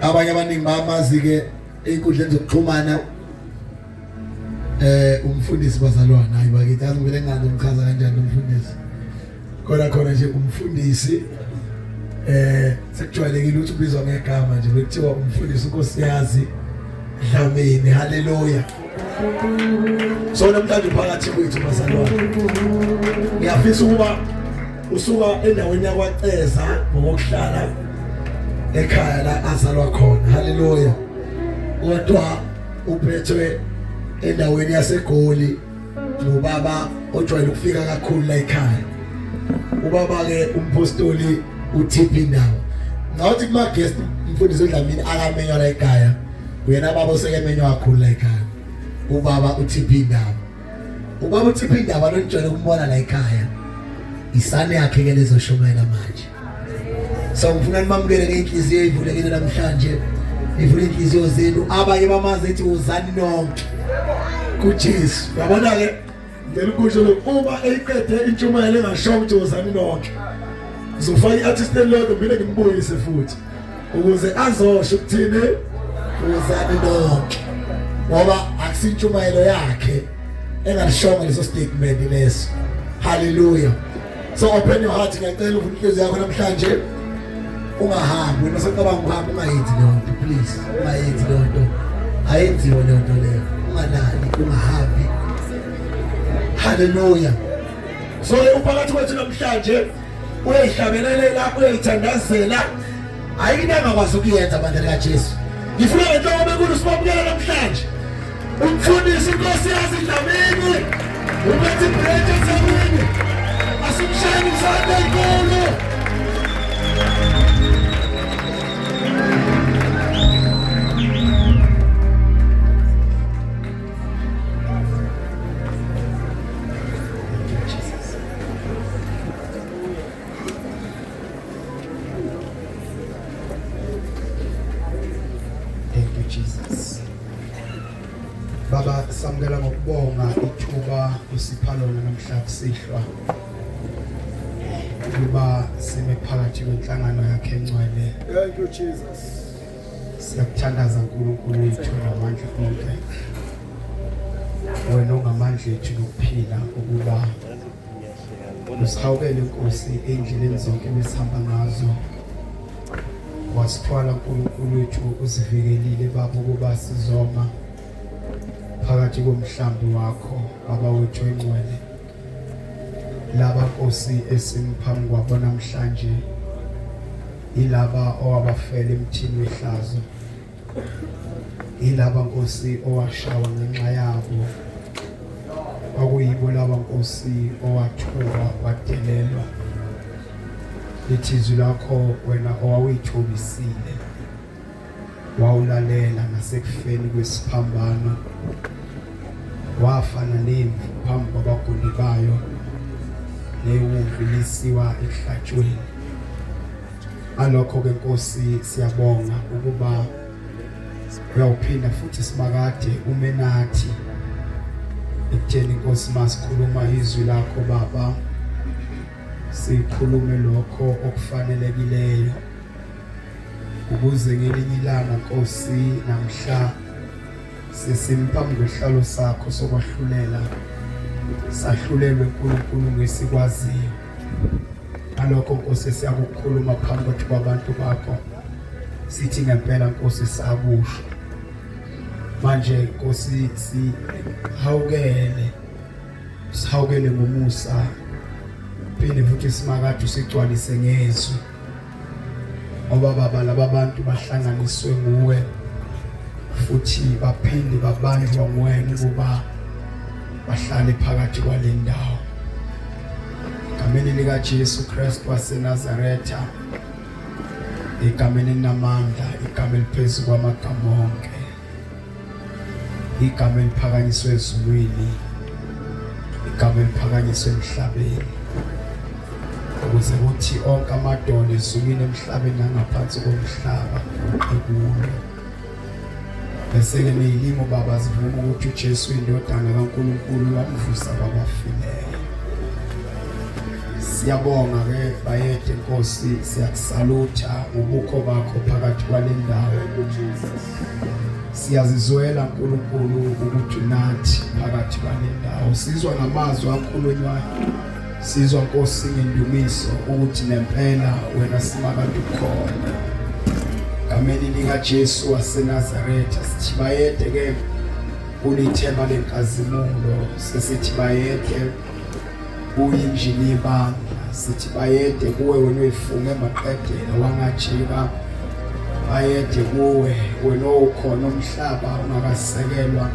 abanye abaningi bamazi ke einkundleni zokuxhumana umfundisi bazalwana hayi bakithi azingivele ngani umchaza kanjani umfundisi khona nje umfundisi sekujwayelekile ukuthi ubizwa ngegama nje bekuthiwa umfundisi unkosiyazi Dlamini. Haleluya. So namhlanje phakathi kwethu bazalwane ngiyafisa ukuba usuka endaweni yakwaCeza ngokuhlala ekhaya la azalwa khona. Haleluya. Kodwa uphethwe endaweni yaseGoli ubaba ojwayele ukufika kakhulu la ekhaya. Ubaba ke umpostoli uTP Ndaba. Ngathi kuma guest umfundisi uDlamini akamenywa la ekhaya. Uyena baba osekemenywa kakhulu la ekhaya. Ubaba uTP Ndaba. Ubaba uTP Ndaba lonjwayele ukumbona la ekhaya. Isane yakhe ke lezoshomela manje. So ngifuna nimamukele ngenhliziyo evulekile namhlanje. Ivule inhliziyo zenu abanye bamazi ethi uzani nonke kuJesu. Yabona ke ngicela ukusho lokho uma eyiqede intshumayelo engasho ukuthi uzani nonke. Ngizofaka iartist elodwa mina ngimbuyise futhi ukuze azosho ukuthini uzani nonke. Ngoba akusintshumayelo yakhe engalishonga leso statement leso. Hallelujah. So open your heart ngicela uvule inhliziyo yakho namhlanje. Ungahambi wena sekucabanga ukuhamba ungayenzi lonto please ungayenzi lonto ayenziwe lonto leyo ungalali ungahambi. Hallelujah. So uphakathi kwethu namhlanje uyayihlabelela uyayithandazela ayinanga kwazi ukuyenza abantu kaJesu. Ngifuna ngenhlobo benkulu sibabukela namhlanje umfundisi unkosiyazi Dlamini ubethi break eThekwini asimshayeni isandla enkulu. Baba samukela ngokubonga ithuba usipha lona namhlanje sihlwa kuba sime phakathi kwenhlangano yakhe engcwele. Thank you Jesus. Siyakuthandaza uNkulunkulu wethu namandla onke. Wena ongamandla ethu nokuphila ukuba usihawukele Nkosi endleleni zonke besihamba ngazo. Wasithwala uNkulunkulu wethu usivikelile Baba ukuba sizoma phakathi komhlambi wakho Baba wethu engcwele. Laba Nkosi esimphambi kwabo namhlanje ilaba owabafela emthini wehlazo. Ilaba Nkosi owashawa ngenxa yabo. Kwakuyibo laba Nkosi owathuka wadelelwa. Lithizwi lakho wena owawuyithobisile wawulalela nasekufeni kwesiphambano. Wafana nemvu phambi kwabaguli bayo newumvu lisiwa ehlatshweni. Alokho ke Nkosi siyabonga ukuba uyawuphinda futhi simakade umenathi ekutheni Nkosi masikhuluma izwi lakho Baba sikhulume lokho okufanelekileyo ukuze ngelinye ilanga Nkosi namhla sesimphambi kwehlalo sakho sokwahlulela sahlulelwe uNkulunkulu ngesikwaziyo. Alokho Nkosi siyakukhuluma phambi kwabantu bakho sithi ngempela Nkosi sakusho manje Nkosi sihawukele ngomusa phinde futhi simakade sigcwalise ngezwi ngoba Baba laba bantu bahlanganiswe nguwe futhi baphinde babanjwa nguwena ukuba bahlale phakathi kwale ndawo. Ngameni lika Jesu Kristu waseNazaretha igameni namandla igama eliphezulu kwamagama onke igama eliphakanyiswe ezulwini igama eliphakanyiswe emhlabeni ukuze kuthi onke amadolo ezulwini emhlabeni nangaphansi komhlaba ekuwe. Bese ke neyilimo Baba zivuma ukuthi uJesu indodana kaNkulunkulu wamvusa kwabafileyo. Siyabonga ke bayethe Nkosi siyakusalutha ngobukho bakho phakathi kwale ndawo. Siyazizwela uNkulunkulu ukuthi unathi phakathi kwalendawo. Sizwa namazwi akhulunywayo. Sizwa Nkosi ngendumiso ukuthi nempela wena simakade ukhona. Ngameni lika Jesu waseNazaretha sithi bayede ke kulithemba lenkazimulo, sesithi bayede kuyinjini ibanga, sithi bayede kuwe wena oyifunga emaqedeni wangajika, bayede kuwe wena okhona umhlaba ungakasekelwa,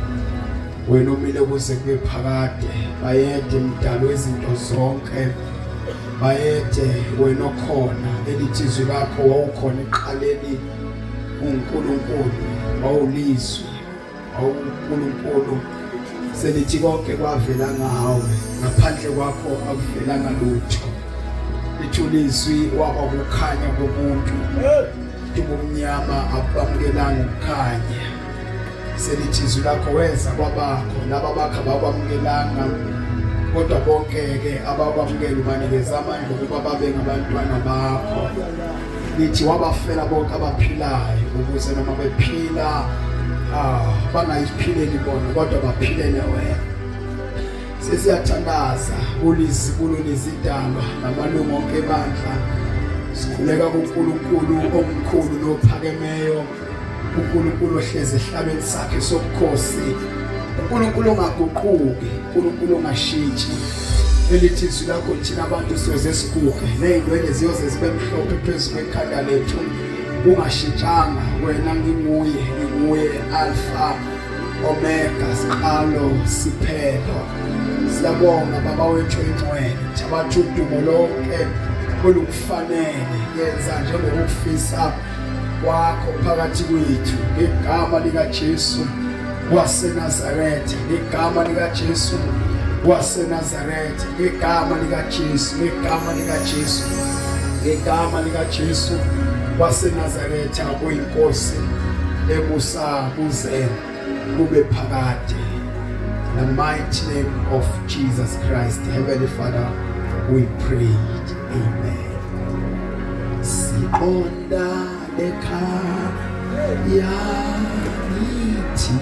wena omile kuze kube phakade, bayede mdalo wezinto zonke, bayede wena okhona elithi izwi lakho wawukhona eqaleni, uNkulunkulu wawulizwi, uNkulunkulu selithi konke kwavela ngawe, ngaphandle kwakho akuvelanga lutho. Lithi ulizwi waba kukhanya komuntu, ubumnyama abamukelanga ukukhanya. Selithi izwi lakho weza kwabakho, laba bakho abakwamukelanga, kodwa bonke-ke abakwamukela ubanikeza amandla ukuba babe ngabantwana bakho. Lithi wabafela bonke abaphilayo ukuze noma bephila bangayiphileli bona kodwa baphilele wena. Sesiyathandaza ulizibulu lezidalwa namalungu onke ebandla. Sikhuleka kuNkulunkulu omkhulu nophakemeyo, uNkulunkulu ohlezi ehlabeni sakhe sobukhosi, uNkulunkulu ongaguquki, uNkulunkulu ongashintshi. Elithi izwi lakho thina abantu siyoze siguge nezindwele ziyoze zibe mhlophe phezu kwekhanda lethu. Ungashintshanga, wena nginguye Alpha Omega, siqalo siphelo. Siyabonga baba wethu engcwele, thabatha udumo lonke olukufanele, yenza njengokufisa kwakho phakathi kwethu, ngegama lika Jesu waseNazaretha, ngegama lika Jesu waseNazaretha, ngegama lika Jesu, ngegama lika Jesu, ngegama lika Jesu waseNazaretha, uyinkosi ebusa kuze kube phakade. In the mighty name of Jesus Christ, Heavenly Father, we prayed. Amen. Siqonda ekhaya nithi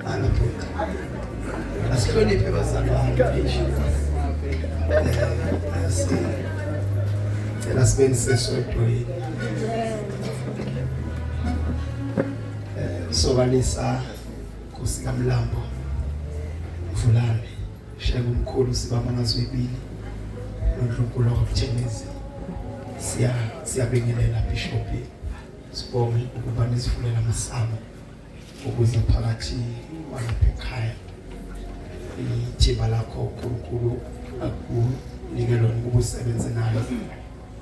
ana bhuti asihloniphe bazalwane cela sibe sesodweni sobalisa kusika Mlambo Mvulane sheke umkhulu sibamba ngazoyibili uNkulunkulu wakuthenezi siyabingelela bishop sibonge ukuba nisifulela amasamo ukuze phakathi kwalapha ekhaya ithimba lakho uNkulunkulu akunikelo ukusebenza nalo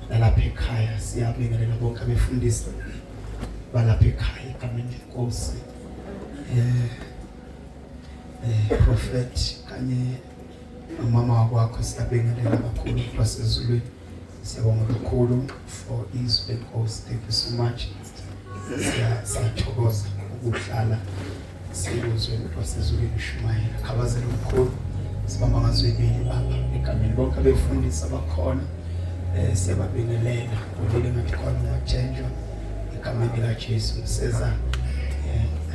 lalapha ekhaya siyabingelela bonke abefundisi balapha ekhaya egameni lenkosi prophet kanye mama wakwakho siyabingelela kakhulu basezulwini siyabonga kakhulu for his because thank you so much siyathokoza ukuhlala sikuzwe basezulwini Shumayela khabazela umkhulu sibamba ngazoyibili baba egameni bonke abefundisi abakhona siyababingelela ulile ngathi khona umathenjwa egameni likaJesu mseza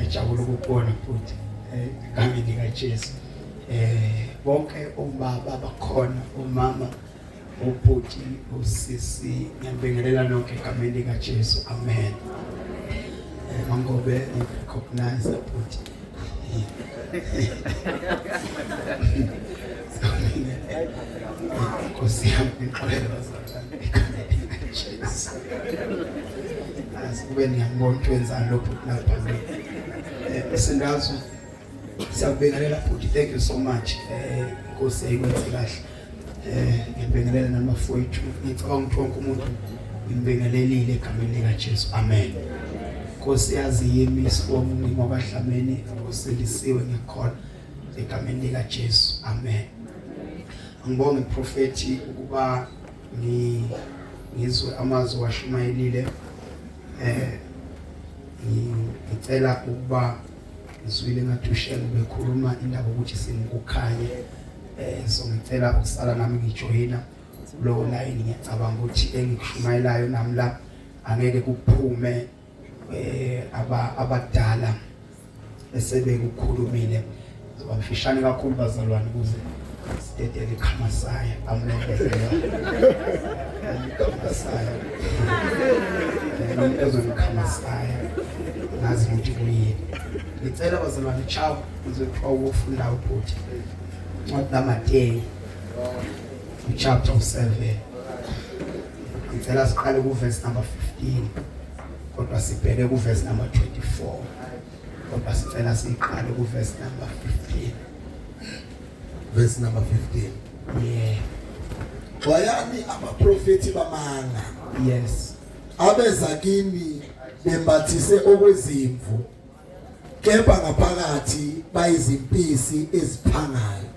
ajabula ukubona futhi egameni likaJesu bonke obaba bakhona umama ubhuti usisi ngiyabingelela nonke egameni likaJesu amen mangobe recognize ubhuti Nkosi yami ngixolele bazalwane egameni likaJesu asibube ngiyabona wenzani lokho lapha sendazo siyabingelela futhi thank you so much Nkosi ayikwenze kahle ngibingelela namafowethu ngicabanga ukuthi wonke umuntu ngibingelelile egameni likaJesu amen Nkosi yazi yimi sibonga ngobahlameni oselisiwe ngikhona egameni likaJesu amen ngibonga iprofeti ukuba ngizwe amazwi washumayelile ngicela ukuba ngizwile ngathi ushelo bekhuluma indaba ukuthi singukhanye so ngicela ukusala nami ngijoyina lo line ngiyacabanga ukuthi engikushumayelayo nami la angeke kuphume abadala esebekukhulumile zoba mfishane kakhulu bazalwane ukuze sidedele ikhamasaya amlebezela ikhamasaya ezokhamasaya nazi ukuthi kuyini ngicela bazalwane chawo uzoqhwa ufunda ubhuti ncwadi kaMateyu chapter 7 ngicela siqale ku verse number 15 kodwa sibheke ku verse number 24 kodwa sicela siqale ku verse number 15 verse number 15 wayani abaprofeti bamanga yes abeza kini bembathise okwezimvu kepha ngaphakathi bayizimpisi eziphangayo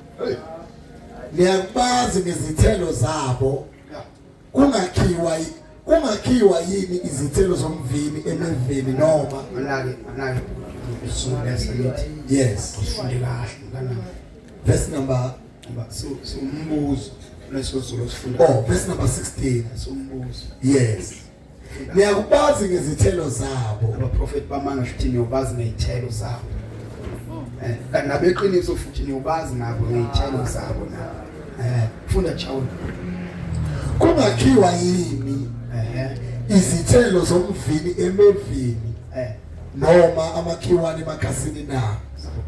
niyakubazi ngezithelo zabo kungakhiwa yini izithelo zomvini emeveni noma manake usuleselithi yes ufunde kahle kana verse number umbuzo lesozulu sifunda verse number 16 umbuzo yes niyakubazi ngezithelo zabo abaprofeti bamanga futhi niyobazi ngezithelo zabo kanti nabeqiniso futhi niyobazi nabo ngezithelo zabo na funda chawo kungakhiwa yini izithelo zomvini emevini noma amakhiwane emakhasini na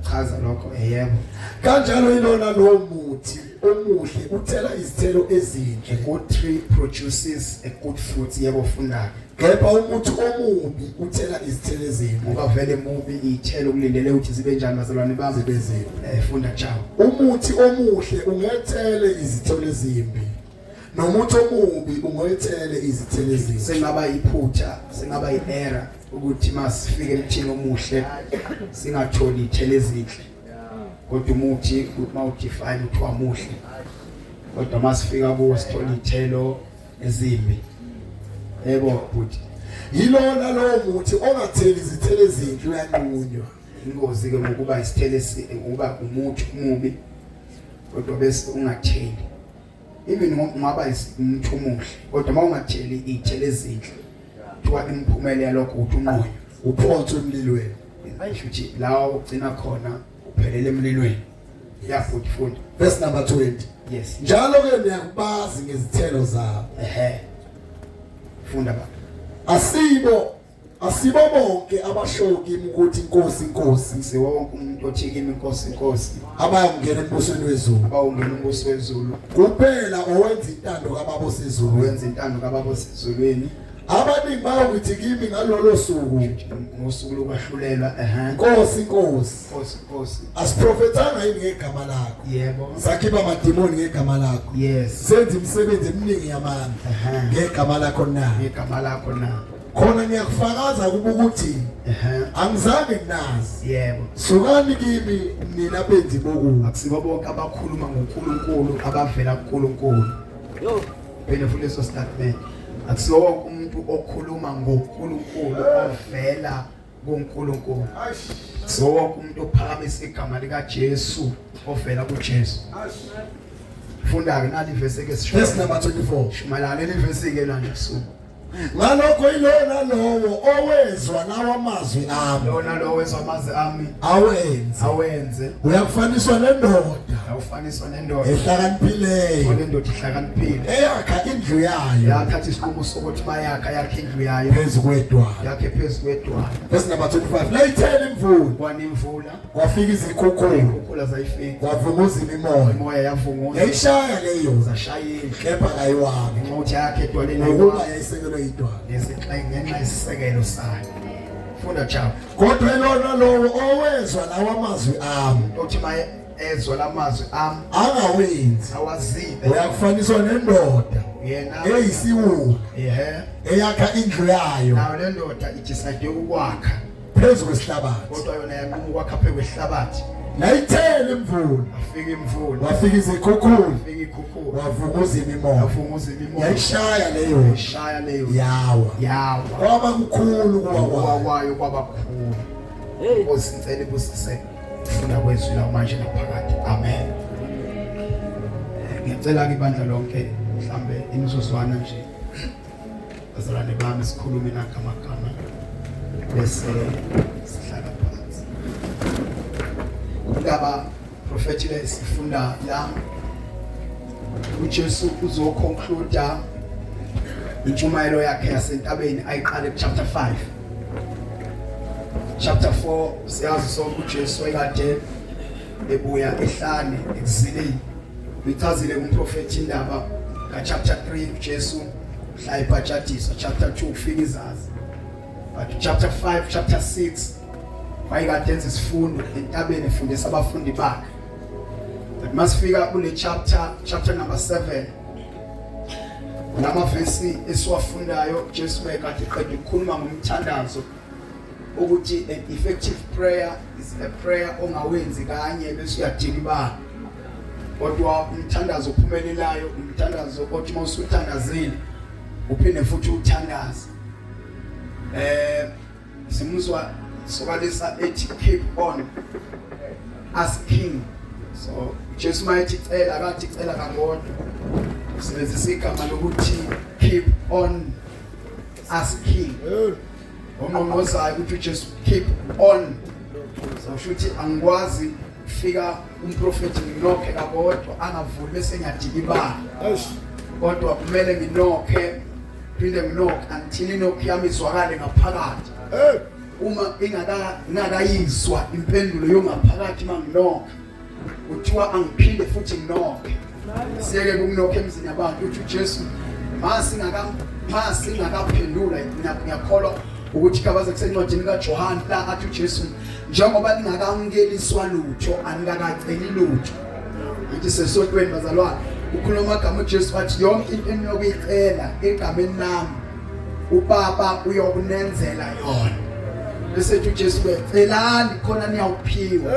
uchaza lokho yebo kanjalo ilona lo muthi omuhle uthela izithelo ezinhle a good tree produces a good fruit yebo funda kepha umuthi omubi uthela izithelo ezimbi ngoba vele mubi ithelo kulindele ukuthi zibe njani bazalwane bami bezimbi funda chawo umuthi omuhle ungethele izithelo ezimbi nomuthi omubi ungethele izithelo ezimbi sengaba iphutha sengaba iera ukuthi masifike emthini omuhle singatholi izithelo ezinhle kodwa umuthi mawudefine ukuthi wamuhle kodwa masifika kuwo sithola izithelo ezimbi yebo futhi yilona lo muthi ongatheli izithelo ezinhle uyanqunywa ingozi ke ngokuba isithelo ngokuba umuthi umubi kodwa bese ungatheli even ngaba umuthi omuhle kodwa mawungatheli izithelo ezinhle kuba imphumela yalokho ukuthi unqonya uphonthwe emlilweni ayishuthi la ugcina khona uphelele emlilweni. Yafuthi funda. Verse number 20. Yes. Njalo ke niyakubazi ngezithelo zabo. Funda ba. Asibo bonke abashoki ukuthi inkosi inkosi. Siwo wonke umuntu othi kimi inkosi inkosi. Abayongena embusweni wezulu. Abawungena embusweni wezulu. Kuphela owenza intando kaBaba osezulu. Wenza intando kaBaba osezulwini. Abaningi bayokuthi kimi ngalolo suku ngosuku lokwahlulelwa Nkosi Nkosi Nkosi Nkosi asiprofethanga yini ngegama lakho yebo sakhipha amadimoni ngegama lakho yes senza imisebenzi eminingi yamandla ngegama lakho na ngegama lakho na khona ngiyakufakaza kuba ukuthi angizange nginazi yebo sukani kimi nina benzi bokubi akusibo bonke abakhuluma ngoNkulunkulu abavela kuNkulunkulu yo phela futhi leso statement akusiwo wonke umuntu okhuluma ngoNkulunkulu ovela kuNkulunkulu so wonke umuntu ophakamisa igama lika Jesu ovela kuJesu funda ke nali verse ke sisho verse number 24 shumalana le verse ke la njesu ngalokho ilona lowo owezwa lawa amazwi ami lona lowo wezwa amazwi ami awenze uyakufaniswa nendoda awufaniswa nendoda ehlakaniphileyo lendoda ihlakaniphile eyakha indlu yayo yakhathi isinqumo sokuthi bayakha yakhe indlu yayo phezu kwedwala yakhe phezu kwedwala verse number 25 layithela imvula kwanemvula kwafika izikhukhula izikhukula zayifika kwavunguza imimoya imoya yavunguza yayishaya leyo zashayile kepha kayiwanga ngokuthi yakhe edwaleni ngokuba yayisekelwe idwala ngenxa isisekelo sayo funda chapter kodwa elona lowo owezwa lawa amazwi ami uthi maye ezwa lamazwi ami angawenzi awazibe uyakufaniswa nendoda yena eyisiwula eyakha indlu yayo nayo le ndoda idecide ukwakha phezu kwesihlabathi kodwa yona yanquma ukwakha phezu kwesihlabathi layithela imvula afika imvula wafika izikhukhula afika ikhukhula wavunguza imimoya avunguza imimoya yayishaya leyo yawa kwaba kukhulu kwayo kwaba kukhulu osicela ibusise ufuna kwezwi la manje naphakathi amen ngiyacela ke ibandla lonke mhlambe imizuzwana nje bazalwane bami sikhulume nakamagama bese sihlala phansi indaba prophetic esifunda la uJesu uzoconclude intshumayelo yakhe yasentabeni ayiqale chapter 5 chapter 4 siyazi sonke uJesu ekade ebuya ehlane ekuzileni uyichazile umprofeti indaba ka chapter 3 uJesu mhla ibhajatiswa chapter 2 ufika izazi but chapter 5 chapter 6 wayekade enza isifundo entabeni efundisa abafundi bakhe but masifika kule chapter number 7 lama verse esiwafundayo Jesu ekade eqeda ukukhuluma ngomthandazo ukuthi an effective prayer is a prayer ongawenzi kanye bese uyadinga ibanga kodwa umthandazo ophumelelayo umthandazo othi mawusuthandazile uphinde futhi uthandaze simuzwa sokalisa ethi keep on asking so Jesu mayethi cela akathi cela kakodwa usebenzisa igama lokuthi keep on asking Omongozaya ukuthi uJesu keep on so shuthi angikwazi ufika umprofeti nginokhe kakodwa angavuli bese ngiyadika ibanga kodwa kumele nginokhe phinde nginokhe until inokhe yami izwakale ngaphakathi uma ingakayizwa impendulo yongaphakathi manginokhe uthiwa angiphinde futhi nginokhe siyeke kunokhe emzini yabantu uthi uJesu masingakaphendula ngiyakholwa ukuthi kabaze kusencwadini kaJohane la athi uJesu njengoba ningakamkeliswa lutho anikakaceli lutho ithi sesotweni bazalwane ukhuluma amagama uJesu athi yonke into eniyokuyicela egameni lami uBaba uyokunenzela yona bese uJesu becelani khona niyawuphiwa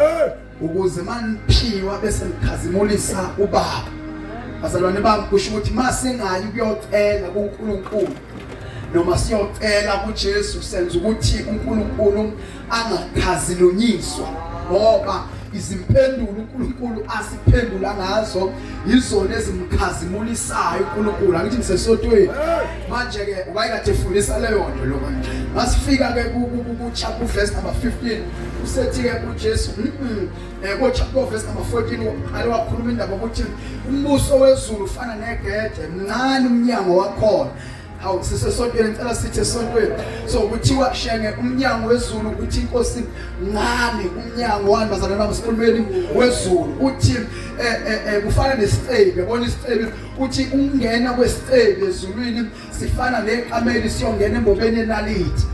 ukuze maniphiwa bese nikhazimulisa uBaba bazalwane bami kusho ukuthi masingayi ukuyocela kuNkulunkulu noma siyocela kuJesu senza ukuthi uNkulunkulu angakhazilunyiswa ngoba izimpendulo uNkulunkulu asiphendula ngazo izona ezimkhazimulisayo uNkulunkulu angithi ngisesotweni manje ke wayekade efundisa leyo nto lo manje masifika ke ku chapter verse number 15 usethi ke uJesu ko chapter verse number 14 ake wakhuluma indaba ukuthi umbuso wezulu ufana negede mncane umnyango wakhona hawu sisesontweni ngicela sithi esontweni so kuthiwa shenge umnyango wezulu uthi inkosi ngane umnyango wani bazalwana bami sikhulumeni wezulu uthi kufana nesicebe yabona isicebe uthi ungena kwesicebe ezulwini sifana nekameli siyongena embobeni enalithi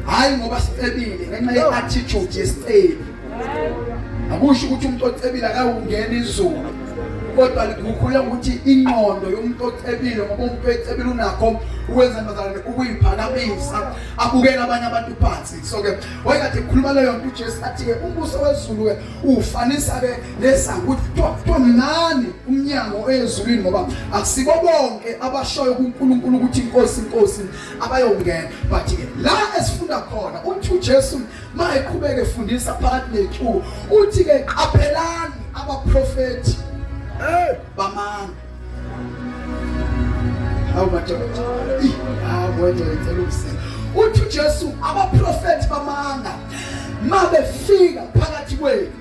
hayi ngoba sicebile ngenxa yeattitude yesicebe akusho ukuthi umuntu ocebile akawungena izulu kodwa kukhula ukuthi ingqondo yomuntu ocebile ngoba umuntu ocebile unakho ukwenza bazalwane ukuyiphakamisa abukela abanye abantu phansi so ke wayekade ekhuluma leyo nto uJesu athi ke umbuso wezulu ke ufanisa ke lesango ukuthi mncane umnyango ezulwini ngoba akusibo bonke abashoyo kuNkulunkulu ukuthi inkosi abayongena but ke la esifunda khona uthi uJesu mayeqhubeka efundisa phakathi nethu uthi ke qaphelani abaprofeti bamanga hawu madoda wena ngicela ukusema uthi uJesu abaprofeti bamanga mabefika phakathi kwenu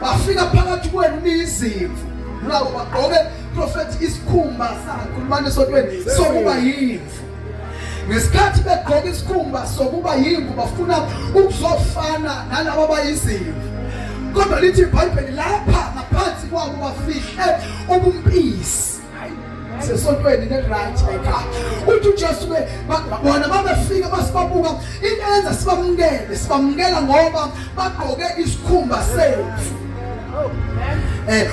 bafika phakathi kwenu nizimvu labo bagqoke prophet isikhumba sakhulumana esontweni sokuba yimvu ngesikhathi begqoka isikhumba sokuba yimvu bafuna ukuzofana nalabo abayizimvu kodwa lithi iBhayibheli lapha ngaphansi kwabo bafihle ubumpisi sesontweni ne-right ekhaya uthi uJesu ke bona babefika basibabuka inenza sibamukela ngoba bagqoke isikhumba semvu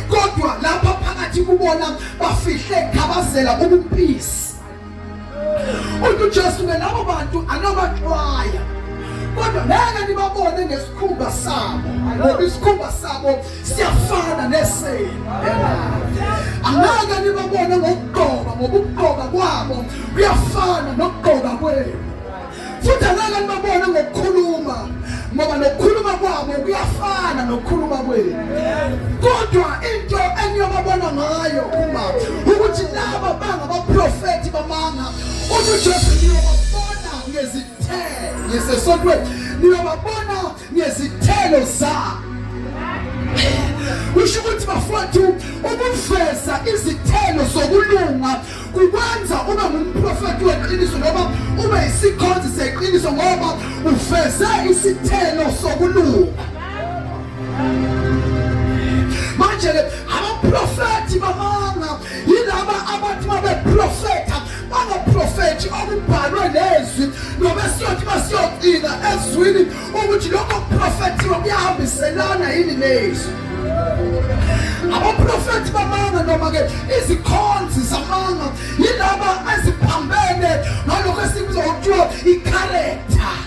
kodwa lapha phakathi kubona bafihle khabazela ubumpisi uthi uJesu ke labo bantu anobaxwaya kodwa ngeke nibabone ngesikhumba sabo ngoba isikhumba sabo siyafana neseni angeke nibabone ngokugqoka ngoba ukugqoka kwabo kuyafana nokugqoka kwenu futhi angeke nibabone ngokukhuluma ngoba nokukhuluma kwabo kuyafana nokukhuluma kwenu kodwa into eniyobabona ngayo uma ukuthi laba bangabaprofeti bamanga uthi uJesu niyobabona ngezithelo ngesesontweni niyobabona ngezithelo zabo usho ukuthi bafowethu ukuveza izithelo zokulunga kukwenza ube ngumprofeti weqiniso noma ube isikhonzi seqiniso ngoba uveze isithelo sokulunga manje abaprofeti bamanga yilaba abathi babeprofeta bangaprofeti okubhalwe nezwi noma siyothi basiyocina ezwini ukuthi lokho profeti kuyahambiselana yini nezwi abaprofeti bamanga noma ke izikhonzi zamanga yilaba eziphambene ngalokho esikubiza ngokuthiwa i-character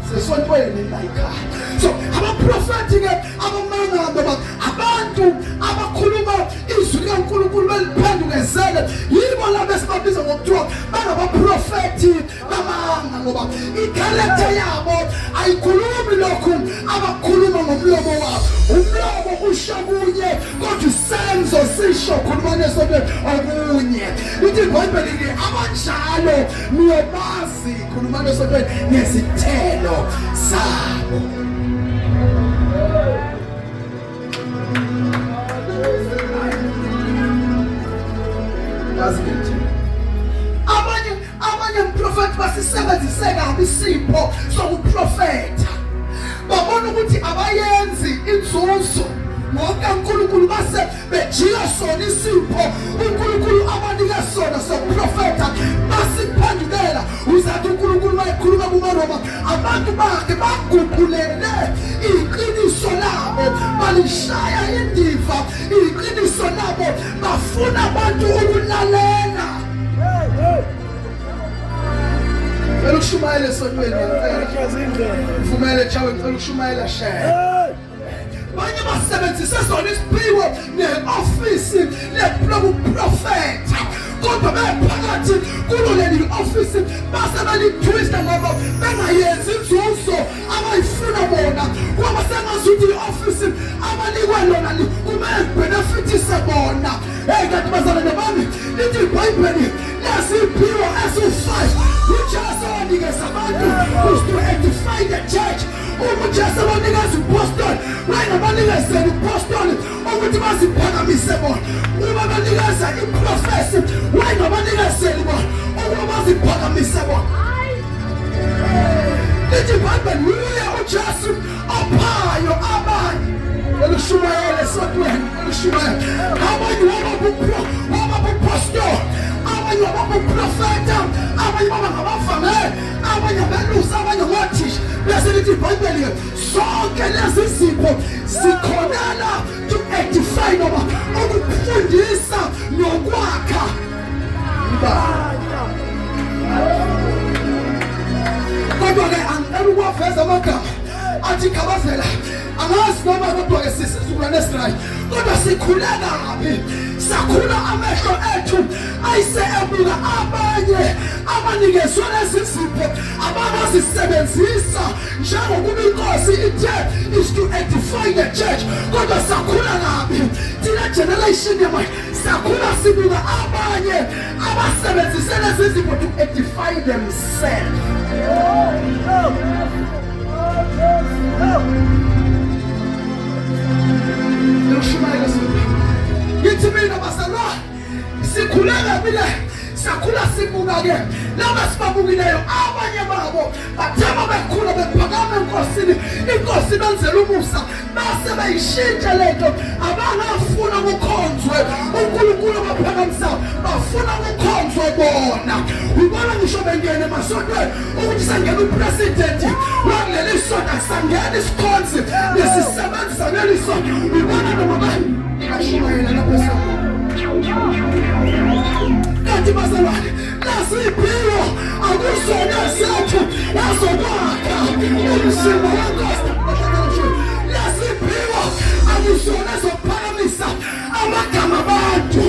sesontweni la ekhaya so abaprofeti ke abamanga noma abantu abakhuluma izwi likaNkulunkulu beliphendukezele yibo labo esibabiza ngokuthiwa bangabaprofeti bamanga ngoba i-character yabo ayikhulumi lokhu abakhuluma ngomlomo wabo umlomo usho kunye kodwa isenzo sisho khuluma nesontweni okunye lithi iBhayibheli abanjalo niyobazi khuluma nesontweni ngezithelo zabo abanye mprofeti basisebenzise kabi isipho sokuprofeta babona ukuthi abayenzi inzuzo ngoba uNkulunkulu base bejika sona isipho uNkulunkulu abanika sona sokuprofeta basiphendukela uzathi uNkulunkulu mayekhuluma kumaRoma abantu bakhe bagugulele iqiniso labo balishaya indiva iqiniso labo bafuna abantu ukulalela Elushumayela sontweni ngivumele chawe elushumayela share banye basebenzisa sona isiphiwo neofisi leprofeta kodwa bephakathi kulo leli ofisi basebelithwista ngoba bengayenzi inzuzo abayifuna bona ngoba sengazuthi iofisi abanikwe lona kumele benefitise bona kanti bazalwane bami lithi iBhayibheli lesiphiwo esi-5 uJesu wanikeza abantu is to edify the church. UJesu wanikeza uapostoli wayengabanikezeli uapostoli ukuthi baziphakamise bona. Uma banikeza iprofesi wayengabanikezeli bona ukuba baziphakamise bona. Lithi iBhayibheli uye uJesu aphayo abanye elushumayela esotweni elushumayela abanye wabapostoli abanye wabaprofeta abanye babangabavangeli abanye abelusi abanye ngothisha. Bese lithi iBhayibheli sonke lezi zipho zikhonela to edify noma ukufundisa nokwakha kodwa-ke angicela ukuwaveza amagama athi khabazela angazi noma kodwa-ke sisizukulwane esirayo kodwa sikhule kabi sakhula amehlo ethu ayise ebuka abanye abanikezwe lezi zipho abangazisebenzisa njengokuba inkosi ithe is to edify the church. Kodwa sakhula kabi thina generation yamanje sakhula sibuka abanye abasebenzise lezi zipho to edify themselves. Yithi mina bazalwane sikhule kabi le sakhula sibuka-ke laba sibabukileyo abanye babo bathema bekhula bephakama enkosini inkosi benzela umusa base beyishintsha lento abangafuna kukhonzwe uNkulunkulu baphakamisa bafuna kukhonzwe bona. Ubona ngisho bengene emasontweni ukuthi sangena upresident wakuleli sonto akusangena isikhonzi lesisebenzisa leli sonto. Ubona noma bani ikashumayela lapho kanti bazalwane nasiphiwo akusona sethu azokwakha umzimba wenkosi. Nasiphiwo akusona ezokuphakamisa amagama abantu.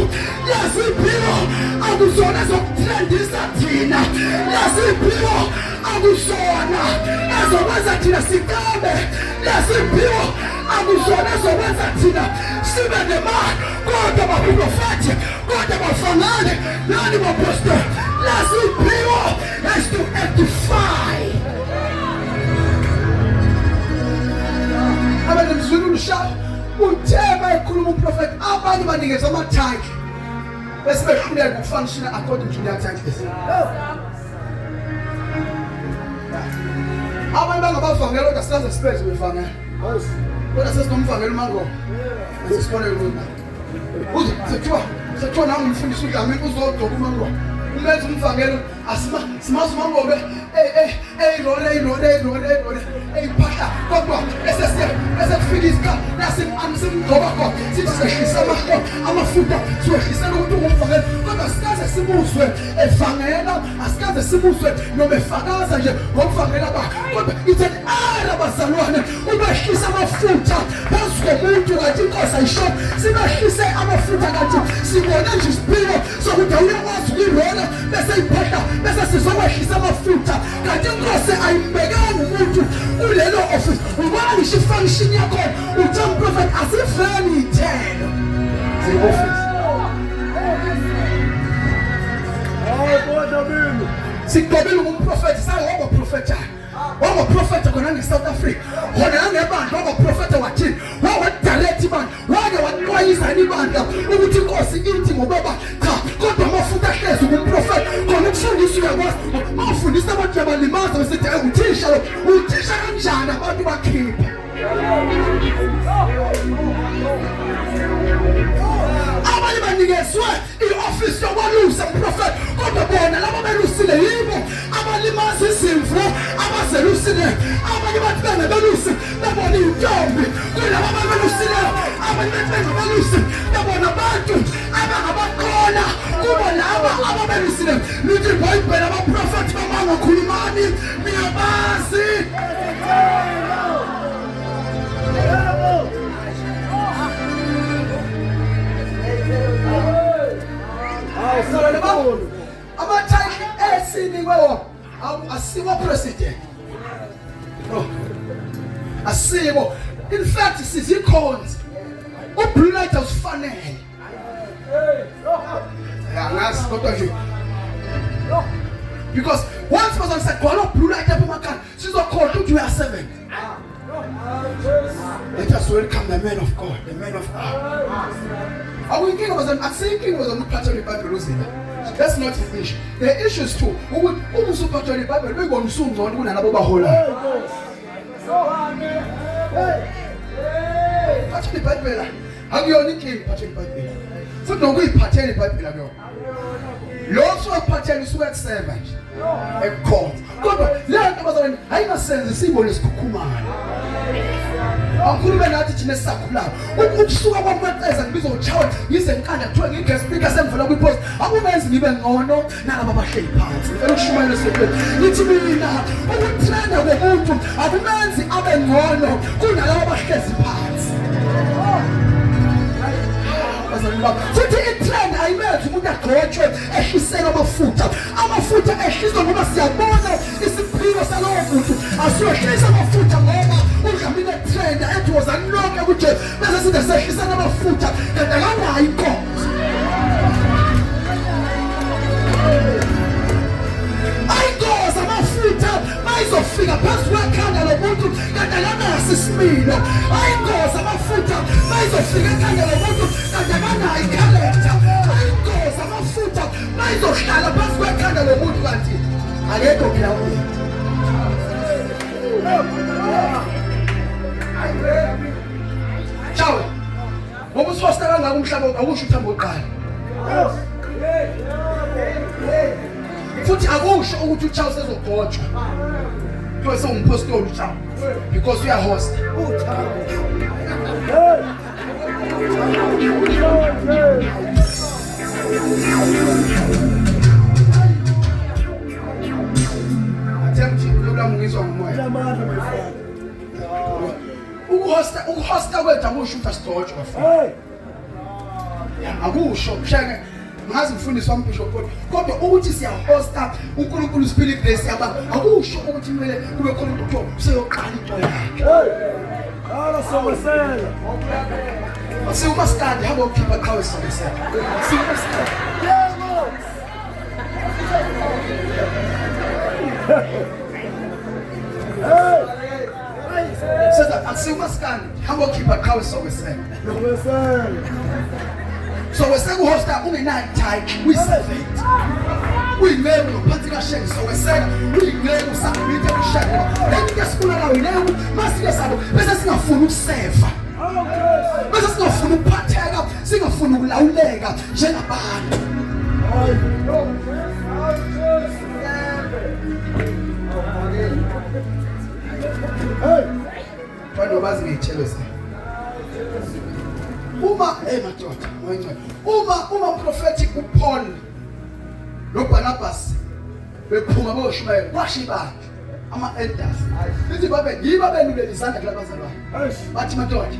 Nasiphiwo akusona ezokutrendisa thina. Nasiphiwo akusona ezokwenza thina sikambe. Nasiphiwo akusona ezokwenza thina sibe nemali. Kodwa baprofethi kodwa bafangane nani bapostoli. Nasiphiwo is to edify. Abantu mzulu lushayo uthema ekhuluma uprofeti abanye banikeza amathayitli bese behluleka ukufunctiona according to their titles. Abanye bangabavangeli kodwa sisaze sipeze bevangela kodwa sesinomvangeli uMangoma esisibonele ukuthi uze sethiwa nangu umfundisi uDlamini uzogcoka uMangoma umenza umvangelo asimazi uMangoma eyirole eyiphahla kodwa esefika isikhathi nasimgcoba khona sithi sehlisa amafutha siwehlisela ukuthi ungumvangeli kodwa sikaze simuzwe evangela asikaze simuzwe noma efakaza nje ngokuvangela bakhe kodwa ithe bazalwane ubehlisa amafutha phezu komuntu kanti inkosi ayisho sibehlise amafutha kanti sibone nje isipilo sokuthi uyakwazi ukuyirola bese iphahla bese sizokwehlisa amafutha kanti inkosi ayimbekanga umuntu kulelo office. Ubona ngisho ifunction yakho uTom Prophet asifani ithelo ze-office. Sikubabile umprofeti sayo wabaprofeta wabaprofeta khona nge-South Africa khona nangebandla wabaprofeta wathini wawadirect ibandla wake waxwayisa ibandla ukuthi inkosi ithi ngoba cha kodwa amafutha ahlezi kumprofeti khona ukufundisa uyakwazi mawufundisa abantu abalimaza besithi uthisha uthisha kanjani abantu bakhipha. Abanye banikezwe i-office yokwalusa umprofeti kodwa bona laba belusile yibo abalimaza izimvu abazelusile. Abanye bathi bengabelusi bebona intombi kulaba ababelusile. Abanye bathi bengabelusi bebona abantu abangabaqona kubo laba ababelusile. Lithi iBhayibheli abaprofeti bamangakhulumani niyabazi. Amathayitli esinikweyo asiwo president. No. Asiwo. In fact sizikhonzi. uBlue Light awufanele. Because once person said, "Go on, blue light up in my car," she's not called to you are 7. Let us welcome the man of God, the man of God. Are we thinking was I'm thinking was on the part of the Bible, that's not the issue. The issue is too. Who part of the Bible? We're going to soon on one another whole lot. Part of the Bible. Have you only came part of the Bible? So don't we part of the Bible? Lots of part of the sweat servant. A court. God, let us I must send the symbol is Kukuma. Uncle Benati Chinesakula. Uksuka kwamaqeza ngibizo uchawa yizenkanda kuthiwa ngike speaker semvela kwipost. Akumenzi ngibe ngono nalabo abahleli phansi. Ngifela ukushumayela sephela. Ngithi mina ukuthanda komuntu akumenzi abe ngono kunalabo abahlezi phansi. Futhi itrend ayimenzi umuntu agcotshwe ehlisela amafutha ehliswa ngoba siyabona isiphilo salowo muntu asiyohlisa amafutha ngoba udlamile trend ethi wozanonke ukuthi bese sithi sehlisana amafutha kanti akanayo inkonzo ayingozi amafutha mayizofika phezu kwekhanda lomuntu kanti akanaso isimilo ayingozi amafutha mayizofika ekhanda lomuntu kanti akanayo ikhalenda ayingozi amafutha mayizohlala phezu kwekhanda lomuntu kanti akekho kulawula Ciao. Ngoba usihosta kangaka umhlaba akusho uthambo oqala. Futhi akusho ukuthi uCharles sezogotshwa. Kuthiwa sewumpostoli uCharles because we are host. Attempt ukula mungizwa ngomoya. Ukuhosta kwethu akusho ukuthi asigotshwa futhi. Akusho kushaka ngazi mfundisi wami Bishop kodwa ukuthi siyahosta uNkulunkulu Spirit Grace yabantu akusho ukuthi kumele kube khona ukuthi useyoqala into yakhe. Ala somesela. Asiuma stand hamba ukhipha qhawe somesela. Asiuma stand. Sasa asiuma stand hamba ukhipha qhawe somesela. So we're saying hosta ungenayo time we servant uyingeke ngaphansi kaSheng so we're saying uyingeke usabithe kuSheng lethi sifuna nawe leyo masike sabo bese singafuna ukuseva bese singafuna ukuphatheka singafuna ukulawuleka njengabantu Kwani bazi ngiyithelo sa Uma madoda uma prophetic uPaul noBarnabas bephuma bayoshumayela kwashiba ama elders lithi babe yiba benulele izandla kulabazalwane bathi madoda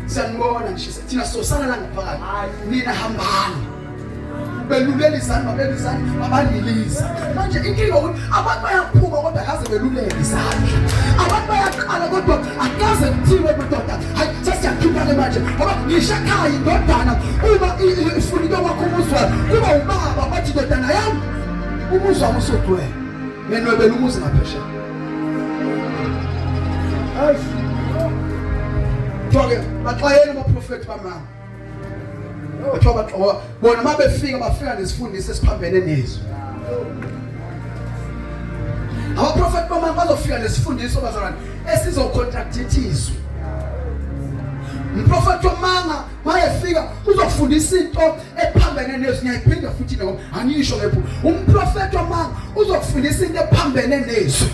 siyanibona ngisho thina sosana la ngaphakathi nina hambani belulele izandla babaniliza manje inkinga ukuthi abantu bayaphuma kodwa akaze belulele izandla abantu bayaqala kodwa akaze kuthiwe madoda hayi sesiyakhipha manje ngoba ngishakhaya indodana uma ifuna into wakho umuzwa kuba ubaba bathi indodana yami umuzwa usodwe menwebela umuzi ngaphesheya Toke baxwayela abaprofeti bamama Bathoba bona mabefika bafika nesifundisi esiphambene nezo Abaprofeti bamama bazofika nesifundisi obazalwane esizocontractithizwa Umprofeti wamanga mayefika uzofundisa into ephambene nezo ngiyayiphinda futhi ngoba angisho ngepho umprofeti wamanga uzofundisa into ephambene nezo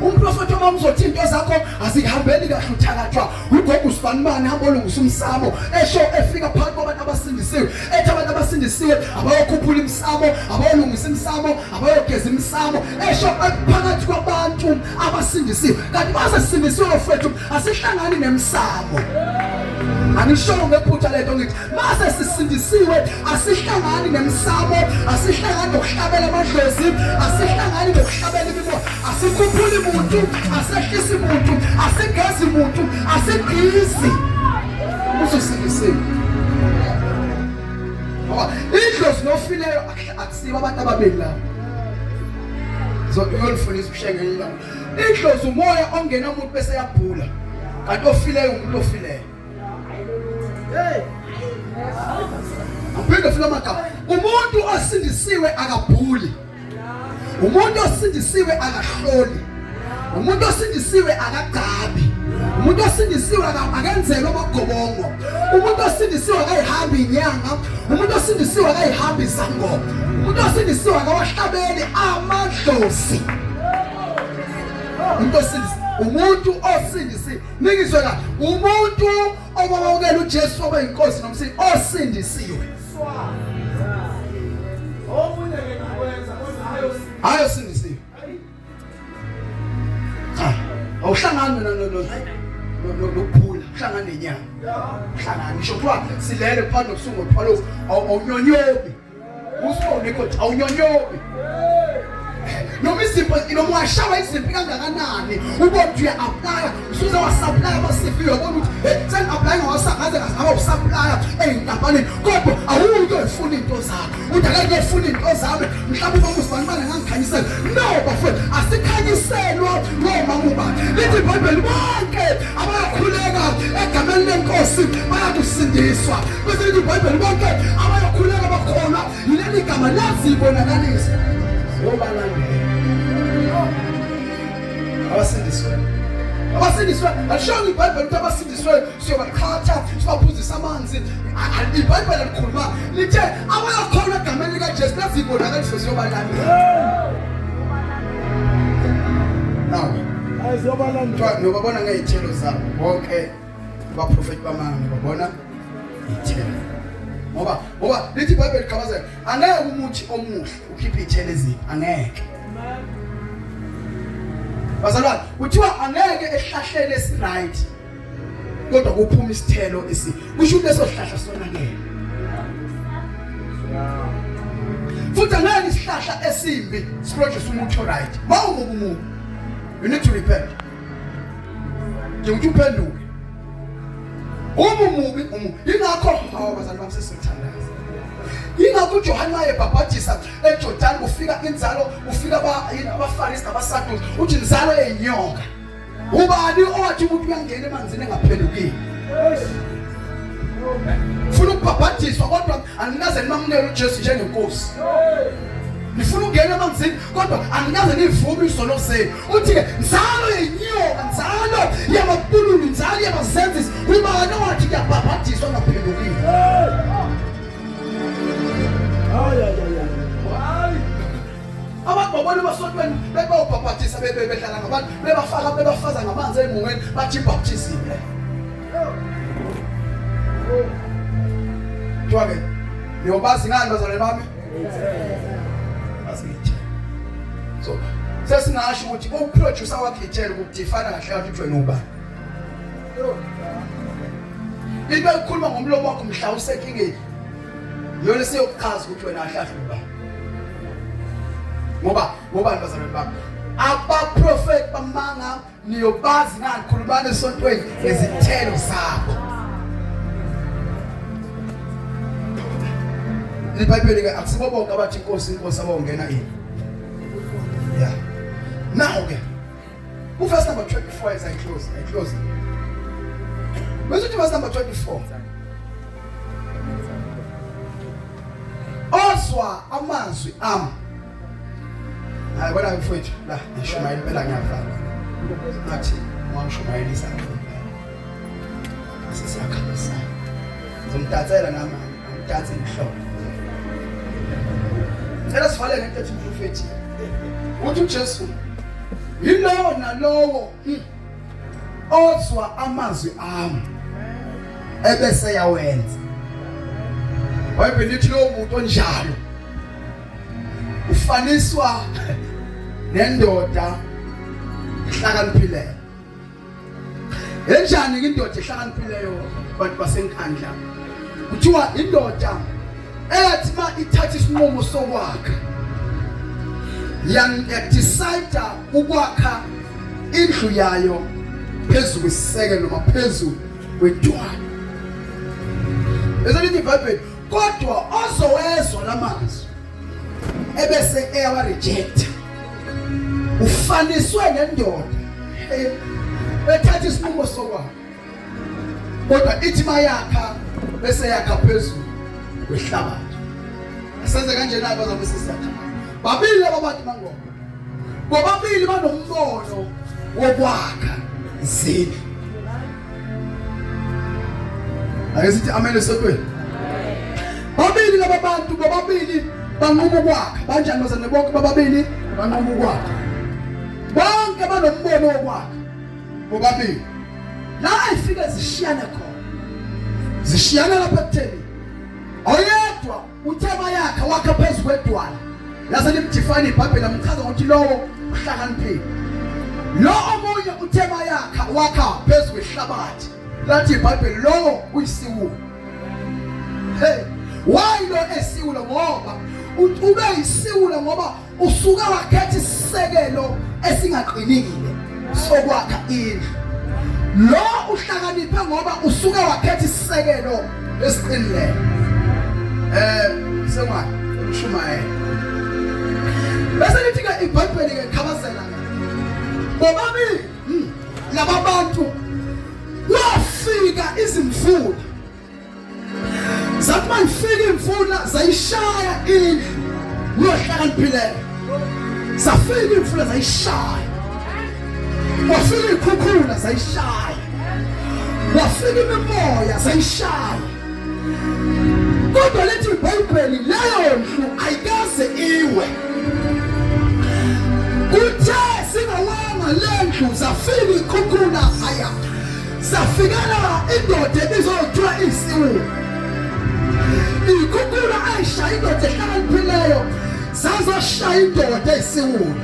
Umprofeti wamanga uzothi into zakho azihambeli kahle uthakathwa ugogo usibanibani hamba olungisa umsamo esho efika phakathi kwabantu abasindisiwe ethi abantu abasindisiwe abayokhuphula imsamo abayolungisa imsamo abayogeza imsamo esho phakathi kwabantu abasindisiwe kanti basesindisiwe ofethu asihlangani nemsamo Anisho ngephutha lento ngithi mase sisindisiwe asihlangani nemsamo asihlangani nokuhlabela amadlozi asihlangani nokuhlabela imimoya asikhuphuli umuntu asehlisi umuntu asigezi umuntu asigqizi usisindisiwe ngoba idlozi nofileyo akusiba abantu ababili la uyolifundisa ushengele la idlozi umoya ongena umuntu bese yabhula kanti ofileyo umuntu ofileyo aphinde fila amagama umuntu osindisiwe akabhuli umuntu osindisiwe akahloli umuntu osindisiwe akagabi umuntu osindisiwe akenzelwa amagobongo umuntu osindisiwe akayihambi inyanga umuntu osindisiwe akayihambi izangoma umuntu osindisiwe akawahlabeli amadlozi umuntu osindisiwe nikizwe la umuntu obawukela uJesu oba inkosi nomsindisi osindisiwe hayo sindisiwe awuhlangani nokuphula uhlangana nenyanga uhlangana ngisho kwa silele phansi nokusungu phalo awunyonyobi usibone kodwa awunyonyobi noma isimpo noma washawa isimpi kangakanani ubona uya apply usuze wa supply abasifi uyabona ukuthi sen apply ngawasangaze ngaba usupply einkampanini kodwa awuke ufuna into zakho udakake ufuna into zami mhlawumbe bamusibani bana ngangikhanyisela no bafowethu asikhanyiselwa noma ngubani lithi iBhayibheli bonke abayakhuleka egameni lenkosi bayakusindiswa bese lithi iBhayibheli bonke abayakhuleka bakhona yileli gama lazibonakalisa yobalandela abasindiswe alishonga iBhayibheli ukuthi abasindiswe siyobakhatha sibaphuzisa amanzi iBhayibheli likhuluma lithe abayakhona egameni likaJesu lazibonakalisa siyobalandela nawe nobabona ngeyithelo zabo bonke abaprofeti bamanga babona ithelo ngoba lithi iBhayibheli liqhakazela angeke umuthi omuhle ukhiphe ithelo eziphi angeke bazalwane kuthiwa angeke ehlahleni esiright kodwa kuphuma isithelo kusho ukuthi leso sihlahla sonakele futhi angeke isihlahla esimbi siproduce umuthi right mawumubi you need to repent nje uphenduke umubi ingakho bazalwane bami sesithandaza ingakho uJohane wayebhabhatisa eJordani kufika inzalo ufika abaFarisi nabaSadusi uthi inzalo yenyoka ubani owathi umuntu uyangena emanzini engaphendukile ufuna ukubhabhatiswa kodwa anginaze nimamukele uJesu njengenkosi nifuna ukungena emanzini kodwa anginaze nivume izono zenu uthi ke nzalo yenyoka nzalo yamabululu nzalo yabazenzisi ubani owathi kuyabhabhatiswa ngaphendukile ababona basontweni bebawubhabhathisa behlala ngabantu bebafaza ngamanzi emungweni bathi baptism Twabe niyobazi ngani bazalwane bami asithi so sesingasho ukuthi uproducer wakhe ithela ukuthi ifana kahle kahle uthi wena ubani into ekhuluma ngomlomo wakho mhla usenkingeni yona siyokuchaza ukuthi wena ahlahla ubani ngoba bazalwane bami abaprofeti bamanga niyobazi ngani khulumana esontweni ezithelo zabo iBhayibheli ke akusibo bonke abathi inkosi abongena ini yeah now ke verse number 24 as I close verse number 24 Oswa amazwi am hayi bona mfowethu la ishumayeli phela ngiyafana ngathi mawushumayeli isakho sisiyakhamisa ngomtatsela nama umtatsi inhloko Cela sivale ngento ethi umprofeti uthi uJesu yilowo nalowo ozwa amazwi ami ebese yawenza iBhayibheli lithi lo muntu onjalo ufaniswa nendoda ehlakaniphileyo enjani indoda ehlakaniphileyo bantu basenkandla kuthiwa indoda ethi ma ithatha isinqumo sokwakha decide ukwakha indlu yayo phezulu kwesisekelo noma phezulu kwedwala. Ezalithi iBhayibheli kodwa ozowezwa lamazwi ebese eyawa reject ufaniswe nendoda ethatha isinqumo sokwakhe kodwa ithi mayakha bese yakha phezulu kwehlabathi. Asenze kanjena bazabe sesiyathi babili lababantu mangoma bobabili banombono wokwakha izindlu. Ayesithi amen esotweni. Babili lababantu bobabili banquma ukwakha. Banjani bazane bonke bababili banquma ukwakha. Bonke banombono wokwakha bobabili. La ifika zishiyana khona. Zishiyana lapha ekutheni oyedwa uthema yakhe wakha phezulu kwedwala. Lase limthifani iBhayibheli amchaza ukuthi lowo uhlakaniphile. Lo omunye uthema yakhe wakha phezulu kwehlabathi. Lathi iBhayibheli lowo uyisiwula. Hey, why lo esiwula? Ngoba ube isiwula ngoba usuka wakhetha isisekelo esingaqinile sokwakha indlu. Lo uhlakaniphe ngoba usuka wakhetha isisekelo esiqinile. Sengwane uShumayela. Bese lithi ke iBhayibheli ke khabazela bobabili laba bantu wafika izimfula. Zathi mayifika imfula zayishaya indlu yohlakaniphile. Zafika imfula zayishaya. Wafika ikhukhula zayishaya. Wafika imimoya zayishaya. Kodwa lethi iBhayibheli leyo ndlu ayikaze iwe. Kuthe singawanga lendlu zafika ikhukhula haya. Zafikela indoda ebizothiwa isiwula. Ikhukhula ayishaya indoda ehlakaniphileyo zazoshaya indoda isiwula.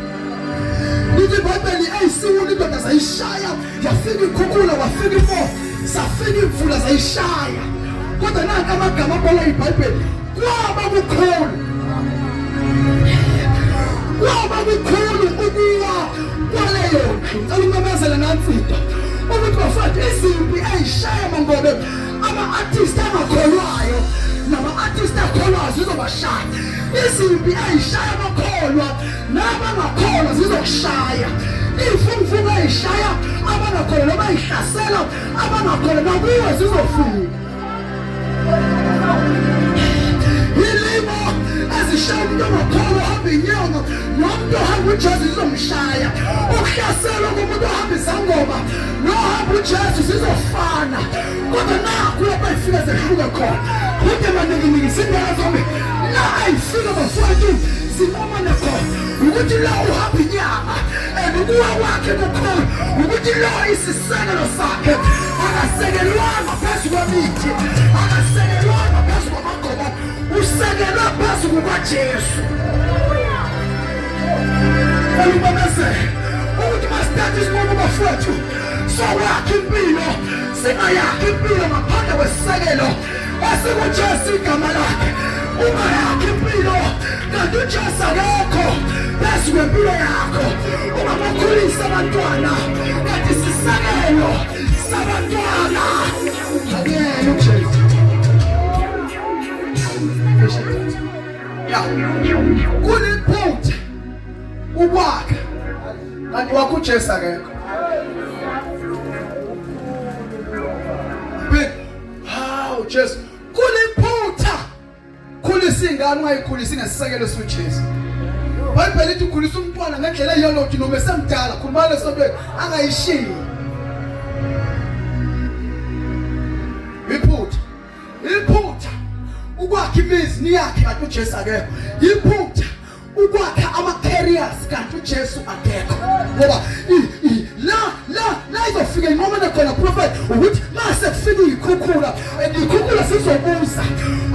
Lithi iBhayibheli isiwula indoda zayishaya yafika ikhukhula wafika ifo zafika imfula zayishaya. Kodwa nanka amagama abhala iBhayibheli kwaba kukhulu. Kwaba kukhulu ukuwa kwaleyo ndlu. Ngicela umemezele nansi into ukuthi bafati izimpi ayishaya mangobe ama-artist angakholwayo nama-artist akholwayo zizobashaya. Izimpi ayishaya abakholwa nabangakholwa zizokushaya. Imfumfumu ayishaya abangakholwa noma ayihlasela abangakholwa nakuwe zizofika. Yilimo ezishaya umuntu ongakholwa ohamba inyongo nomuntu ohamba uJesu zizomshaya. Ukuhlaselwa komuntu ohamba izangoma nohamba uJesu zizofana. Kodwa nakho lapha ifika zehluke khona. Kude maningi sindela zombi la ayifika bafowethu sinqomane khona ukuthi la uhamba inyanga ukuwa kwakhe kukhona ukuthi lo isisekelo sakhe akasekelwanga phezu kwemithi akasekelwanga phezu kwamagoba usekelwe phezu kukaJesu. Elubabese ukuthi masithathe isinqumo bafowethu sokwakha impilo singayakhi impilo ngaphandle kwesisekelo esikuJesu igama lakhe. Ungayakhi impilo kanti uJesu akekho phezu kwempilo yakho. Ungamakhulisa abantwana kanti isisekelo sabantwana akuyena uJesu. Kuliphutha ukwakha kanti wakho uJesu akekho. Hawu Jesu kuliphutha. Khulisa ingane ungayikhulisa ngesisekelo soJesu. iBhayibheli lithi ukhulisa umntwana ngendlela eyolothi noma esemdala khuluma lesonto angayishiyi. Iphutha ukwakha imizi niyakhe kanti uJesu akekho. Iphutha ukwakha ama-careers kanti uJesu akekho. Ngoba la izofika inqomane khona prophet ukuthi mase kufika ikhukhula ikhukhula sizobuza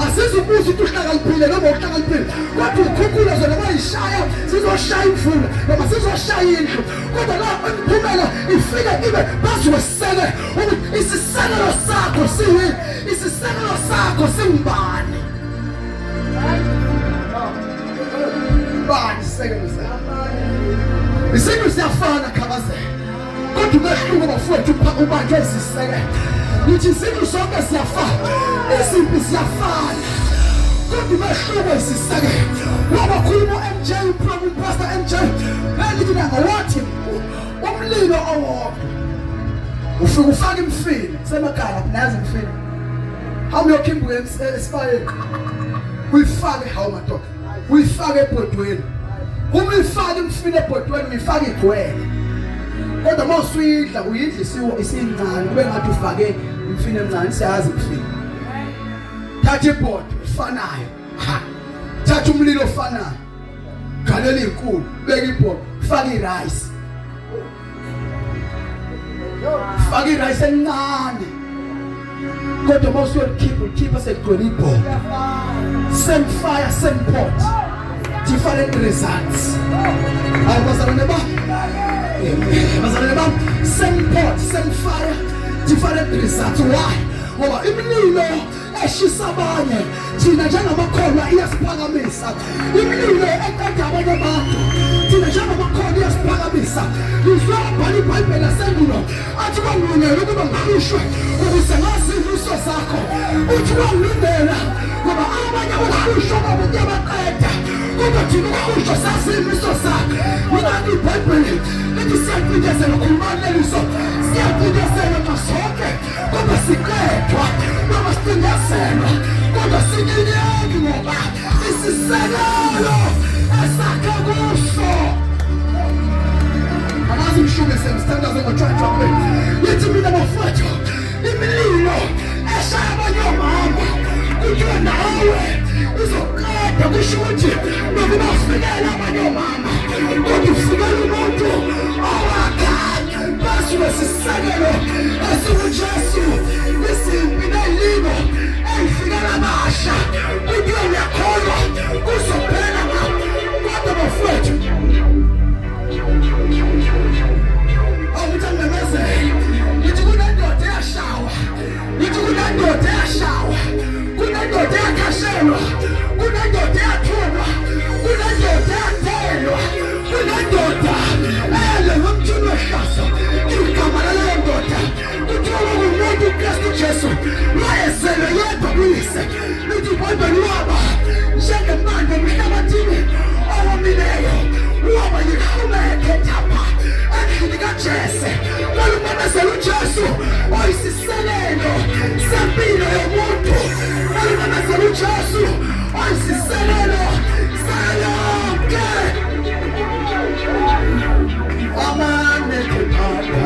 asizubuza ukuthi uhlakaniphile noma uhlakaniphile kodwa ikhukhula zona bayishaya sizoshaya imfula noma sizoshaya indlu. Kodwa la imphumela ifika ibe phezu kwesisekelo ukuthi isisekelo sakho siwini, isisekelo sakho singubani. Bani isisekelo sakho isinto siyafana khabazela kodwa umehluko bafowethu ubanjwe isisekelo. Lithi izinto zonke siyafana, izimpi ziyafana kodwa umehluko isiseke wabakhuluma MJ problem pastor MJ elithi ngawathi umlilo owodwa ufika ufaka imfino semakhaya nazi imfino hamba yokhimbuka esipayeni uyifake hawo madoda uyifake ebhodweni uma uyifake imfino ebhodweni uyifake igcwele kodwa mawusuyidla uyidla isincane kube ngathi ufake imfino emncane siyazi imfino thatha ibhodo efanayo thatha umlilo ofanayo galela inkulu beka ibhodo faka irice faka irice encane kodwa mawusuyokhipha sekugcwele ibhodo same fire same pot different results abazalwane bam same pot same fire different results why ngoba imililo eshisa abanye thina njengamakholwa iyasiphakamisa imililo eqeda abanye abantu thina njengamakholwa iyasiphakamisa izobhala iBhayibheli lasendulo athi kwangilungela ukuba ngihlushwe ukuze ngazi izifiso zakho uthi kwangilungela ngoba abanye ukuhlushwa kwabo kuyabaqeda kodwa thina ukuhlushwa sazi izifiso zakho yingakho iBhayibheli lithi siyaqindezela ukukhulumaleliso siyaqindezela masonke kodwa siqedwa noma siqindezelwa kodwa sinyanyeki ngoba isisekelo esakhe kuso amazi mshume semstandaze ngo-20 lithi mina bafowethu imililo eshaya abanye omama kuthiwa nawe uzoqeda kusho ukuthi nokuba ufikela abanye omama kodwa ufikela umuntu owakha phezu kwesisekelo esibuJesu isimpi nelimo eyifikela abasha kuthiwa uyakholwa kuzophela kodwa bafowethu awuthandamezele lithi kunendoda eyashawa lithi kunendoda eyashawa kunendoda eyakhashelwa kunendoda eyathunwa kunendoda eyathelwa kunendoda ele ngomthini wehlazo igama laleyo ndoda kuthiwa kumuntu uKristu Jesu wayesele yedwa kuyise lithi iBhayibheli waba njengempande emhlabathini owomileyo waba yihumeke thapha endlini kaJese walumemezela uJesu oyisisekelo sempilo yomuntu walumemezela uJesu oyisisekelo sayonke amane kuphapha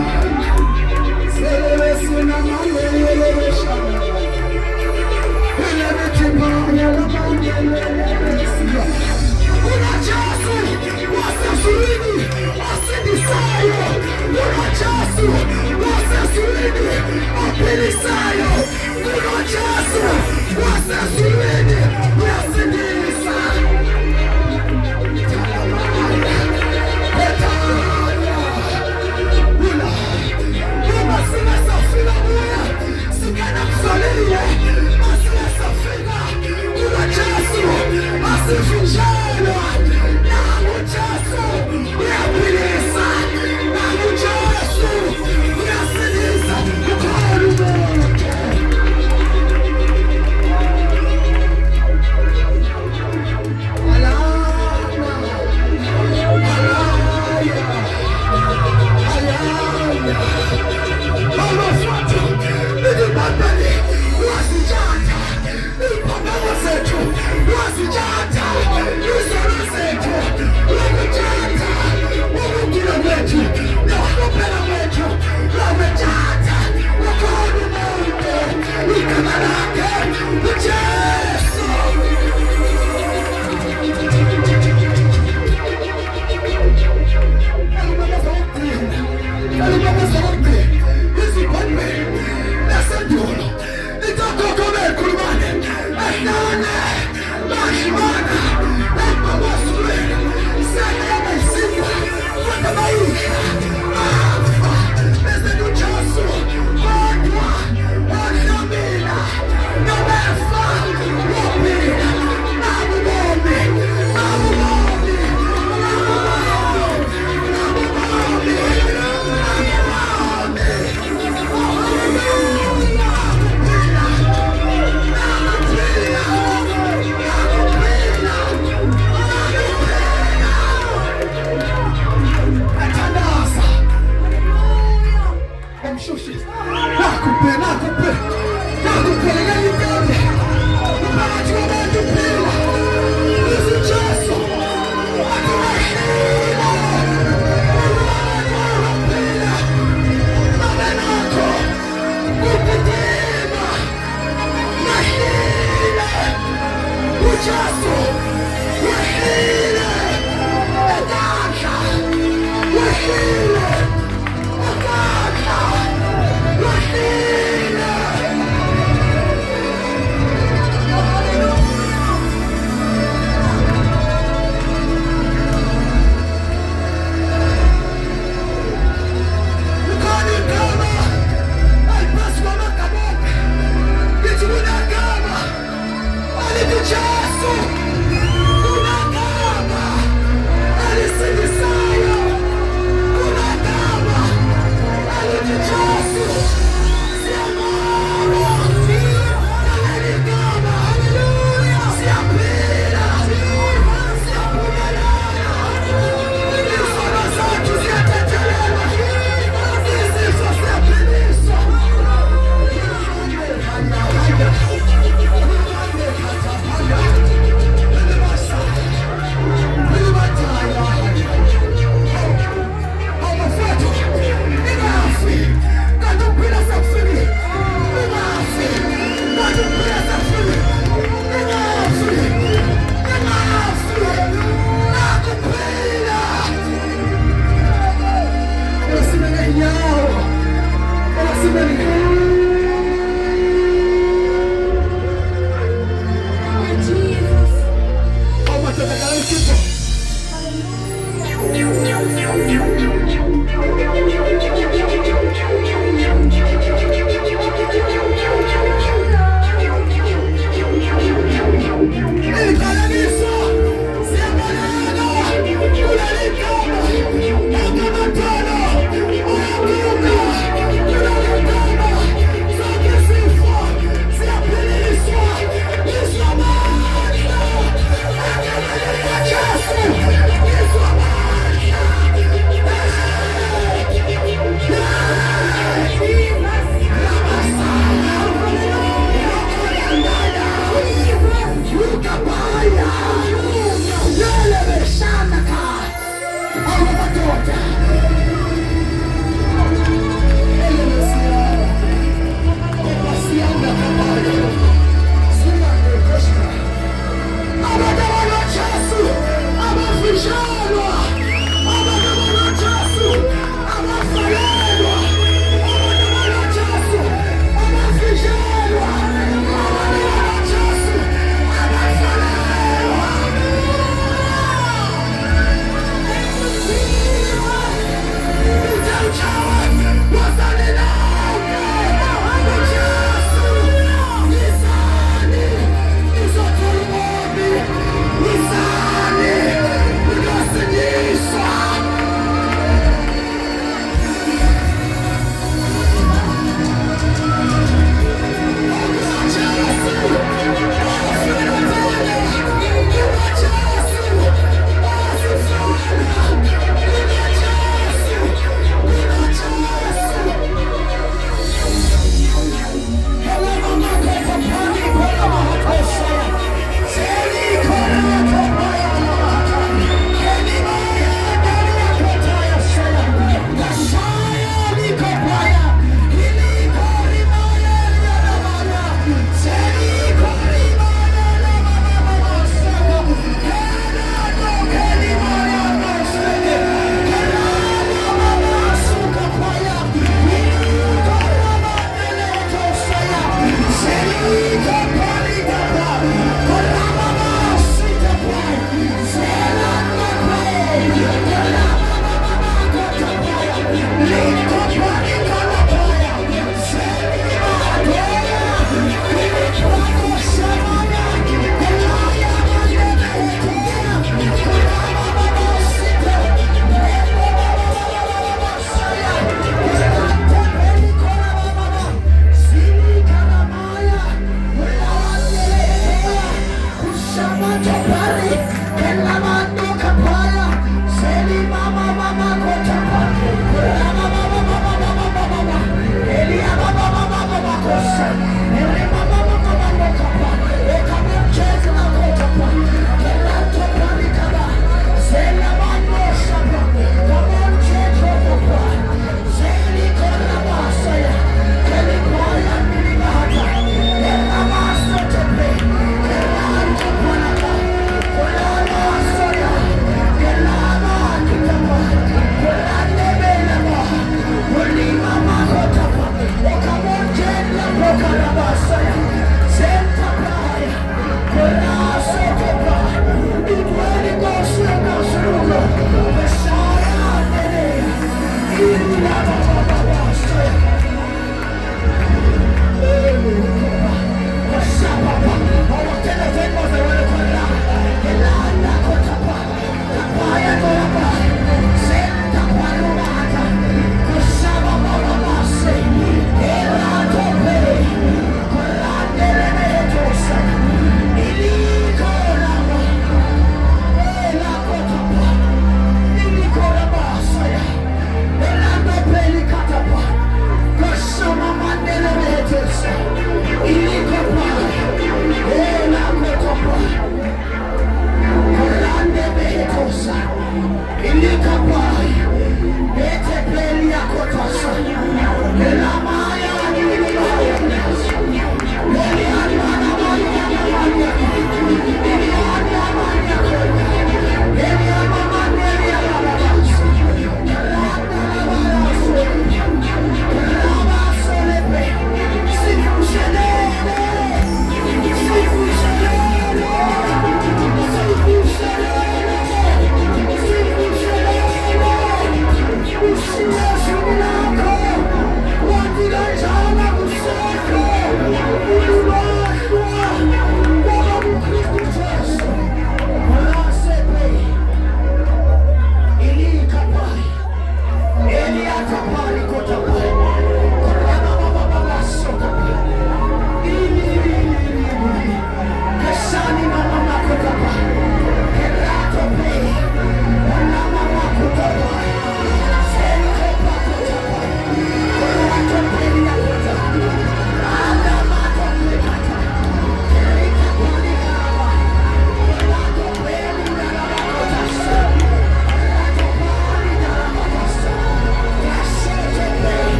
selesina mangelele shana elebethimanya lamangelele unaJesu wasezulwini wasindisayo unaJesu wasezulwini ophilisayo unaJesu wasezulwini uyasindisa Nakushusha. Nakupe. Nakupeleka mbele. Macho yanatupenda. Usichoso.